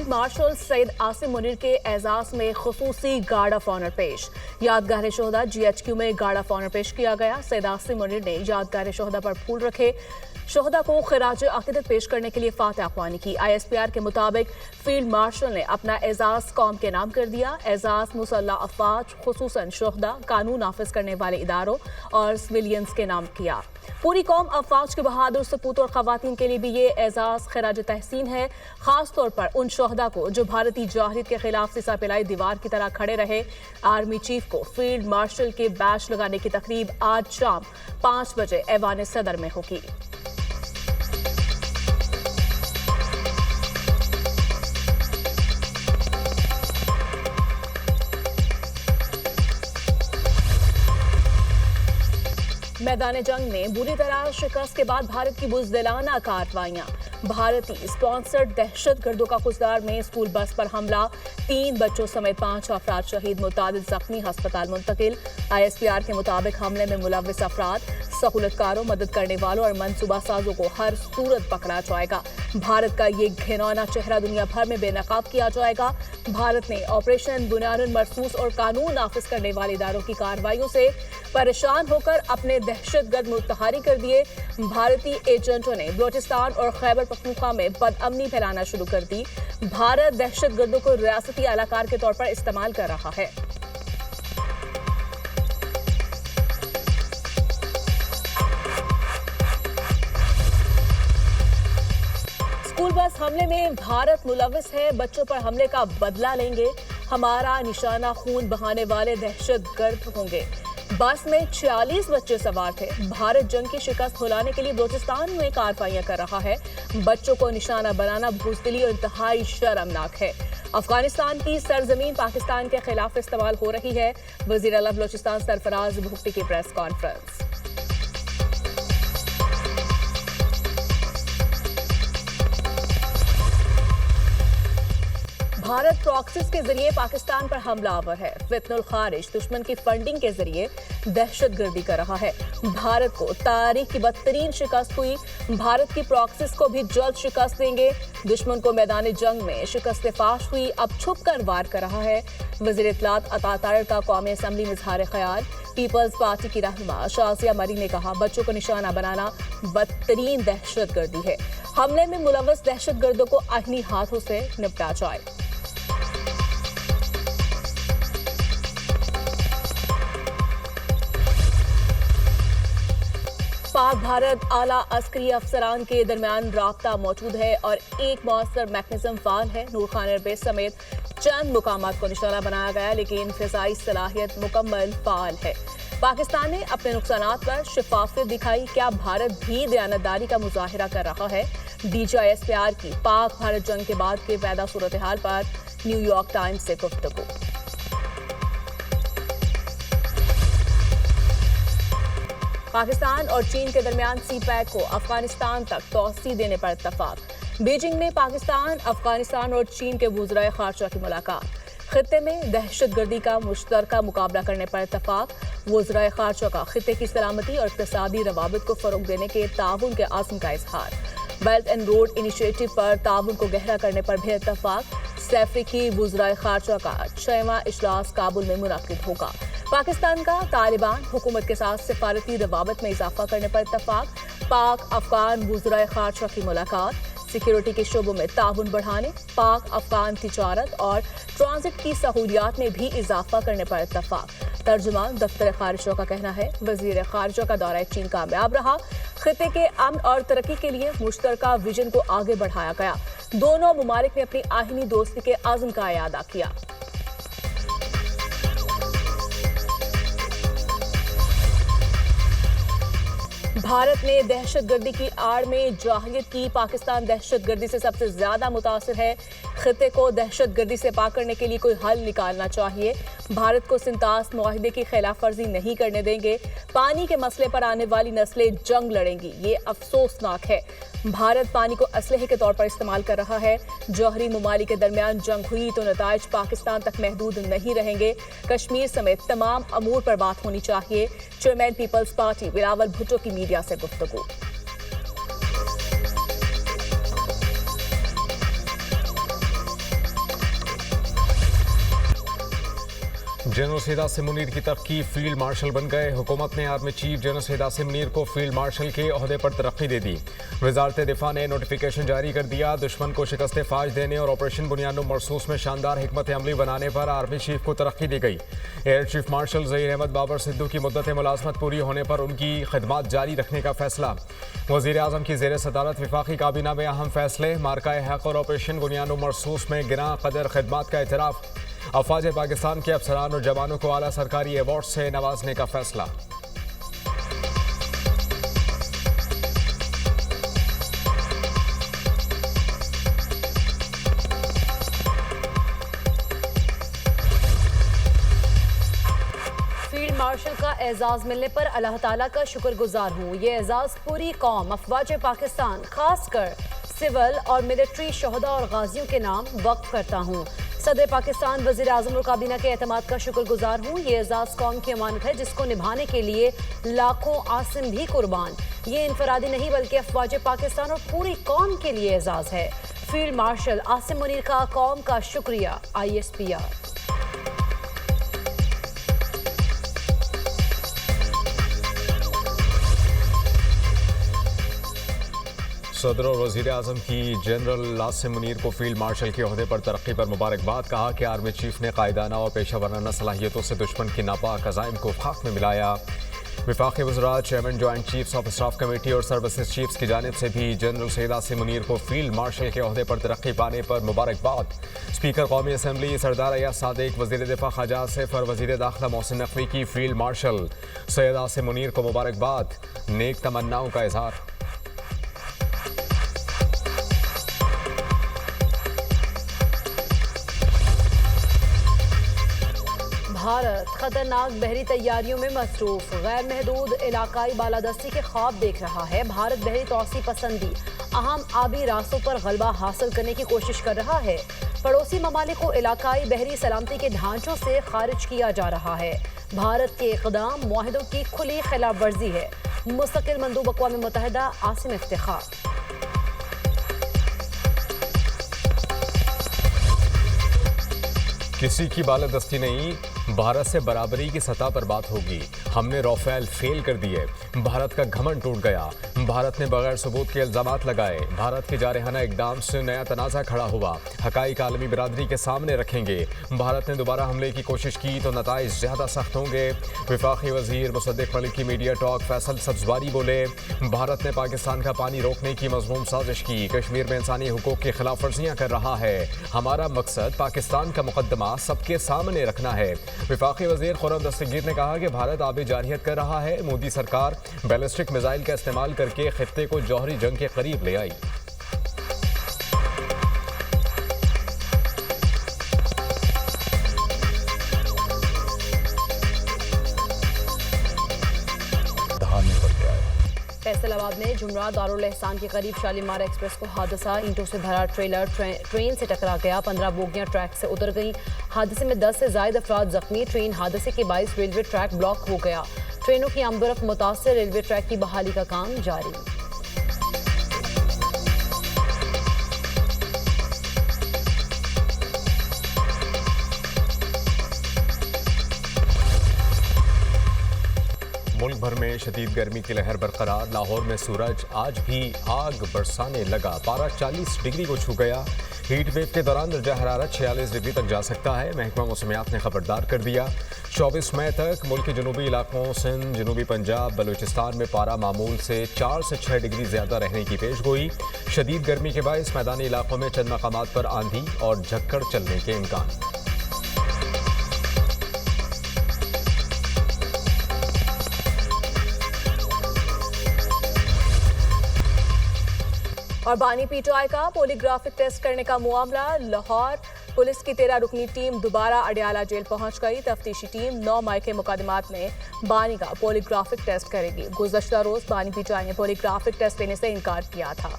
Field marshal Syed Asim Munir के एजाज में खुसूसी guard of honour पेश। यादगार शोहदा GHQ में गार्ड ऑफ ऑनर पेश किया गया। सैयद आसिम मुनीर ने यादगार शोहदा पर फूल रखे, शोहदा को खिराज अकीदत पेश करने के लिए फातिहा ख्वानी की। ISPR के मुताबिक फील्ड मार्शल ने अपना एजाज कौम के नाम कर दिया। एजाज मुसल्लह अफवाज खुसूसन शोहदा, कानून नाफिज करने वाले इदारों और सिविलियंस के नाम किया। पूरी कौम अफवाज के बहादुर सपूत और खवातीन के लिए भी ये एजाज खिराज तहसीन है, खास तौर पर उन शोहदा को जो भारतीय जाहिरियत के खिलाफ सिसा पिलाई दीवार की तरह खड़े रहे। आर्मी चीफ को फील्ड मार्शल के बैच लगाने की तकरीब आज शाम 5 बजे ऐवान सदर में होगी। मैदान जंग में बुरी तरह शिकस्त के बाद भारत की बुज़दिलाना कार्रवाइयां। भारतीय स्पॉन्सर्ड दहशतगर्दों का खुजदार में स्कूल बस पर हमला, 3 बच्चों समेत 5 अफराद शहीद, मुतादिद जख्मी, अस्पताल मुंतकिल। ISPR के मुताबिक हमले में मुलव्विस अफराद, सहूलतकारों, मदद करने वालों और मनसूबा साजों को हर सूरत पकड़ा जाएगा। भारत का ये घिनौना चेहरा दुनिया भर में बेनकाब किया जाएगा। भारत ने ऑपरेशन बुनियादुन मरसूस और कानून नाफिज करने वाले इदारों की कार्रवाइयों से परेशान होकर अपने दहशतगर्द मुतहरी कर दिए। भारतीय एजेंटों ने बलोचिस्तान और खैबर पख्तूनख्वा में बदअमनी फैलाना शुरू कर दी। भारत दहशतगर्दों को रियासती एहलकार के तौर पर इस्तेमाल कर रहा है। स्कूल बस हमले में भारत मुलव्विस है, बच्चों पर हमले का बदला लेंगे, हमारा निशाना खून बहाने वाले दहशतगर्द होंगे। बस में 46 बच्चे सवार थे। भारत जंग की शिकस्त भुलाने के लिए बलोचिस्तान में कार्रवाइयां कर रहा है। बच्चों को निशाना बनाना बुज़दिली और इंतहाई शर्मनाक है। अफगानिस्तान की सरजमीन पाकिस्तान के खिलाफ इस्तेमाल हो रही है। वज़ीर आला बलोचिस्तान सरफराज भुट्टी की प्रेस कॉन्फ्रेंस। भारत प्रॉक्सीज के जरिए पाकिस्तान पर हमलावर है। फितनुल खारिज दुश्मन की फंडिंग के जरिए दहशतगर्दी कर रहा है। भारत को तारीख की बदतरीन शिकस्त हुई। भारत की प्रॉक्सीज को भी जल्द शिकस्त देंगे। दुश्मन को मैदान जंग में शिकस्त फाश हुई, अब छुप कर वार कर रहा है। वज़ीर इत्तलात अता ताहिर का कौमी असम्बली में इज़हार ख्याल। पीपल्स पार्टी की रहनुमा शाज़िया मरी ने कहा, बच्चों को निशाना बनाना बदतरीन दहशतगर्दी है। हमले में मुलव्वस दहशतगर्दों को आईनी हाथों से निपटा जाए। पाक भारत आला अस्करी अफसरान के दरमियान राब्ता मौजूद है और एक मौसर मैकेनिज्म फाल है। नूर खान एयरबेस समेत चंद मुकामात को निशाना बनाया गया, लेकिन फिजाई सलाहियत मुकम्मल फाल है। पाकिस्तान ने अपने नुकसानात पर शफाफियत दिखाई। क्या भारत भी दयानतदारी का मुजाहिरा कर रहा है? DG ISPR की पाक भारत जंग के बाद के पैदा सूरत हाल पर न्यूयॉर्क टाइम्स से गुफ्तगू। पाकिस्तान और चीन के दरमियान CPEC को अफगानिस्तान तक तौसी देने पर इत्तफाक। बीजिंग में पाकिस्तान, अफगानिस्तान और चीन के वज़राए ख़ारजा की मुलाकात। खित्ते में दहशतगर्दी का मुश्तरका मुकाबला करने पर इत्तफाक। वज़राए ख़ारजा का खित्ते की सलामती और इक़्तिसादी रवाबित को फ़रोग़ देने के ताउन के आज़म का इजहार। बेल्ट एंड रोड इनिशिएटिव पर ताउन को गहरा करने पर भी इत्तफाक। अफ्रीकी वज़राए ख़ारजा का 6वां इजलास काबुल में मुनक़िद होगा। पाकिस्तान का तालिबान हुकूमत के साथ सिफारती रवाबत में इजाफा करने पर इत्तफाक। पाक अफगान वज़राए ख़ारजा की मुलाकात। सिक्योरिटी के शोबों में ताउन बढ़ाने, पाक अफगान तिजारत और ट्रांजिट की सहूलियात में भी इजाफा करने पर इत्तफाक। तर्जुमान दफ्तर ख़ारिजा का कहना है, वज़ीर ख़ारिजा का दौरा चीन कामयाब रहा। खित्ते के अमन और तरक्की के लिए मुश्तरका विजन को आगे बढ़ाया गया। दोनों मुमालिक ने अपनी आहिनी दोस्ती के आज़म का इयादा किया। भारत ने दहशतगर्दी की आड़ में जाहिलियत की। पाकिस्तान दहशतगर्दी से सबसे ज्यादा मुतासिर है। खित्ते को दहशतगर्दी से पाक करने के लिए कोई हल निकालना चाहिए। भारत को सिंतास मुआहिदे की खिलाफ वर्जी नहीं करने देंगे। पानी के मसले पर आने वाली नस्लें जंग लड़ेंगी, ये अफसोसनाक है। भारत पानी को असलहे के तौर पर इस्तेमाल कर रहा है। जौहरी ममालिक के दरमियान जंग हुई तो नताइज पाकिस्तान तक महदूद नहीं रहेंगे। कश्मीर समेत तमाम अमूर पर बात होनी चाहिए। Chairman people's party Bilawal Bhutto की मीडिया से गुफ्तगू। जनरल सैयद आसिम मुनीर की तरक्की, फील्ड मार्शल बन गए। हुकूमत ने army chief general Syed Asim Munir को फील्ड मार्शल के ओहदे पर तरक्की दे दी। वजारत दिफा ने नोटिफिकेशन जारी कर दिया। दुश्मन को शिकस्त फाज देने और ऑपरेशन बुनियाद मरसूस में शानदार हिकमत अमली बनाने पर आर्मी चीफ को तरक्की दी गई। Air chief marshal Zaheer Ahmed Babar Sidhu की मुद्दत मुलाजमत पूरी होने पर उनकी खिदमत जारी रखने का फैसला। वज़ीर आज़म की ज़ेर सदारत वफाकी काबीना में अहम फैसले। मार्का हक और ऑपरेशन बुनियाद मरसूस में गिरा कदर खिदमत का एतराफ़। अफवाज पाकिस्तान के अफसरान और जवानों को आला सरकारी अवार्ड से नवाजने का फैसला। फील्ड मार्शल का एजाज मिलने पर अल्लाह ताला का शुक्रगुजार हूँ। ये एजाज पूरी कौम अफवाज पाकिस्तान खासकर सिविल और मिलिट्री शहदा और गाजियों के नाम वक्फ करता हूँ। सदर पाकिस्तान वज़ीर आज़म और काबीना के एतमाद का शुक्रगुजार हूँ। ये एजाज कौम की अमानत है जिसको निभाने के लिए लाखों आसिम भी कुर्बान। ये इनफरादी नहीं बल्कि अफवाज पाकिस्तान और पूरी कौम के लिए एजाज है। फील्ड मार्शल आसिम मुनीर का कौम का शुक्रिया। ISPR। सदर और वज़ीर आज़म की जनरल आसिम मुनीर को फील्ड मार्शल के ओहदे पर तरक्की पर मुबारकबाद। कहा कि आर्मी चीफ ने कायदाना और पेशा वराना सलाहियतों से दुश्मन की नापाक अज़ाइम को खाक में मिलाया। वफाकी वज़रा, chairman joint chiefs of staff committee और सर्विसेज चीफ्स की जानिब से भी जनरल सैयद आसिम मुनीर को फील्ड मार्शल के ओहदे पर तरक्की पाने पर मुबारकबाद। स्पीकर कौमी असम्बली सरदार अयाज सादिक, वज़ीर दिफा ख्वाजा आसिफ और वज़ीर दाखिला मोहसिन नकवी की फील्ड मार्शल सैयद आसिम मुनीर को मुबारकबाद। नेक तमन्नाओं का इजहार। भारत खतरनाक बहरी तैयारियों में मसरूफ, गैर महदूद इलाकाई बालादस्ती के ख्वाब देख रहा है। भारत बहरी तौसी पसंदी अहम आबी रास्तों पर गलबा हासिल करने की कोशिश कर रहा है। पड़ोसी ममालिक को इलाकाई बहरी सलामती के ढांचों से खारिज किया जा रहा है। भारत के इक़दाम मुआहिदों की खुली खिलाफ वर्जी है। मुस्तकिल मंदूब अक़वाम मुत्तहिदा आसिम इफ्तिखार। किसी की बालादस्ती नहीं, भारत से बराबरी की सतह पर बात होगी। हमने राफेल फेल कर दिए। भारत का घमंड टूट गया। भारत ने बगैर सबूत के इल्जामात लगाए। भारत के जारहाना इकदाम से नया तनाज़ा खड़ा हुआ। हक़ाइक़ आलमी बिरादरी के सामने रखेंगे। भारत ने दोबारा हमले की कोशिश की तो नताइज ज़्यादा सख्त होंगे। वफाकी वज़ीर मुसद्दिक़ मलिक की मीडिया टॉक। फैसल सब्ज़वारी बोले, भारत ने पाकिस्तान का पानी रोकने की मज़मूम साजिश की। कश्मीर में इंसानी हुकूक़ की खिलाफ वर्जियाँ कर रहा है। हमारा मकसद पाकिस्तान का मुकदमा सबके सामने रखना है। वफाकी वज़ीर खुर्रम दस्तगीर ने कहा कि भारत आबी जारहियत कर रहा है। मोदी सरकार बैलिस्टिक मिसाइल का इस्तेमाल करके खित्ते को जौहरी जंग के करीब ले आई। फैसलाबाद में जुमरा दारुल एहसान के करीब शालीमार एक्सप्रेस को हादसा। ईंटों से भरा ट्रेलर ट्रेन से टकरा गया। 15 बोगियां ट्रैक से उतर गईं। हादसे में 10 से ज़ायद अफराद जख्मी। ट्रेन हादसे के बाइस रेलवे ट्रैक ब्लॉक हो गया। ट्रेनों की आमदोरफ्त मुतासर। रेलवे ट्रैक की बहाली का काम जारी। मुल्क भर में शदीद गर्मी की लहर बरकरार। लाहौर में सूरज आज भी आग बरसाने लगा। पारा 40 डिग्री को छू गया। हीट वेव के दौरान दर्जा हरारत 46 डिग्री तक जा सकता है। महकमा मौसमियात ने खबरदार कर दिया। 24 मई तक मुल्क के जनूबी इलाकों सिंध, जनूबी पंजाब, बलूचिस्तान में पारा मामूल से 4 से 6 डिग्री ज़्यादा रहने की पेशगोई। शदीद गर्मी के बायस मैदानी इलाकों में चंद मकामात पर आंधी और झक्कड़ चलने के इम्कान। और बानी PTI का पोलीग्राफिक टेस्ट करने का मामला। लाहौर पुलिस की 13 रुकनी टीम दोबारा अडियाला जेल पहुंच गई। तफ्तीशी टीम 9 मई के मुकदमात में बानी का पोलीग्राफिक टेस्ट करेगी। गुज़श्ता रोज बानी PTI ने पोलीग्राफिक टेस्ट लेने से इनकार किया था।